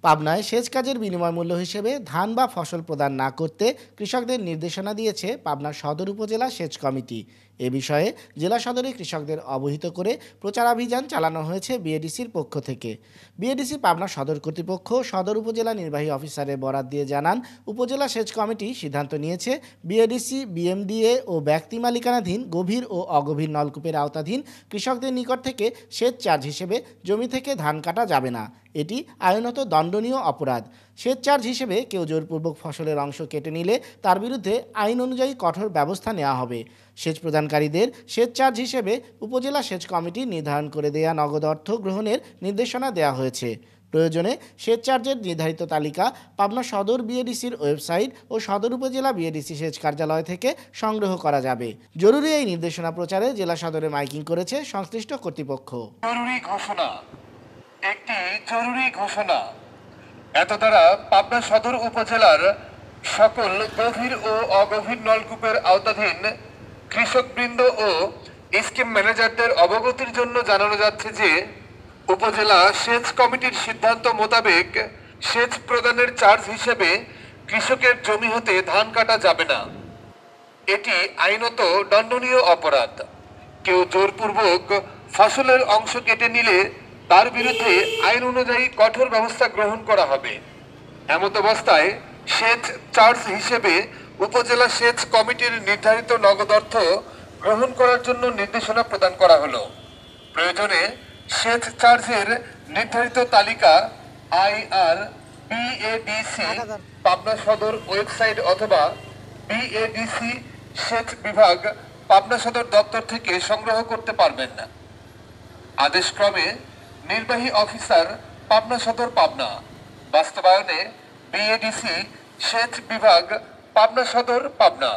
পাবনায় সেচ কাজের বিনিময় মূল্য হিসেবে ধান বা ফসল প্রদান না করতে কৃষকদের নির্দেশনা দিয়েছে পাবনা সদর উপজেলা সেচ কমিটি। এ বিষয়ে জেলা সদরে কৃষকদের অবহিত করে প্রচারাভিযান চালানো হয়েছে বিএডিসির পক্ষ থেকে। বিএডিসি পাবনা সদর কর্তৃপক্ষ সদর উপজেলা নির্বাহী অফিসারের বরাত দিয়ে জানান, উপজেলা সেচ কমিটি সিদ্ধান্ত নিয়েছে বিএডিসি, বিএমডিএ ও ব্যক্তি মালিকানাধীন গভীর ও অগভীর নলকূপের আওতাধীন কৃষকদের নিকট থেকে সেচ চার্জ হিসেবে জমি থেকে ধান কাটা যাবে না। এটি আইনত দণ্ডনীয় অপরাধ। সেচ চার্জ হিসেবে কেউ জোরপূর্বক ফসলের অংশ কেটে নিলে তার বিরুদ্ধে আইন অনুযায়ী কঠোর ব্যবস্থা নেওয়া হবে। সেচ প্রদানকারীদের সেচ চার্জ হিসেবে উপজেলা সেচ কমিটি নির্ধারণ করে দেয়া নগদ অর্থ গ্রহণের নির্দেশনা দেওয়া হয়েছে। প্রয়োজনে সেচ চার্জের নির্ধারিত তালিকা পাবনা সদর বিএডিসির ওয়েবসাইট ও সদর উপজেলা বিএডিসি সেচ কার্যালয় থেকে সংগ্রহ করা যাবে। জরুরি এই নির্দেশনা প্রচারে জেলা সদরে মাইকিং করেছে সংশ্লিষ্ট কর্তৃপক্ষ। একটি জরুরি ঘোষণা। এত দ্বারা পাবনা সদর উপজেলার সকল গভীর ও অগভীর নলকূপের আওতাধীন কৃষকবৃন্দ ও স্কিম ম্যানেজারদের অবগতির জন্য জানানো যাচ্ছে যে উপজেলা সেচ কমিটির সিদ্ধান্ত মোতাবেক সেচ প্রদানের চার্জ হিসেবে কৃষকের জমি হতে ধান কাটা যাবে না। এটি আইনত দণ্ডনীয় অপরাধ। কেউ জোরপূর্বক ফসলের অংশ কেটে নিলে তার বিরুদ্ধে আইন অনুযায়ী কঠোর ব্যবস্থা গ্রহণ করা হবে। এমত অবস্থায় সেচ চার্জ হিসেবে উপজেলা সেচ কমিটির নির্ধারিত নগদ অর্থ গ্রহণ করার জন্য নির্দেশনা প্রদান করা হলো। প্রয়োজনে সেচ চার্জের নির্ধারিত তালিকা আইআর বিএডিসি পাবনা সদর ওয়েবসাইট অথবা বিএডিসি সেচ বিভাগ পাবনা সদর দপ্তর থেকে সংগ্রহ করতে পারবেন না। আদেশক্রমে নির্বাহী অফিসার পাবনা সদর পাবনা। বাস্তবায়নে বিএডিসি সেচ বিভাগ পাবনা সদর পাবনা।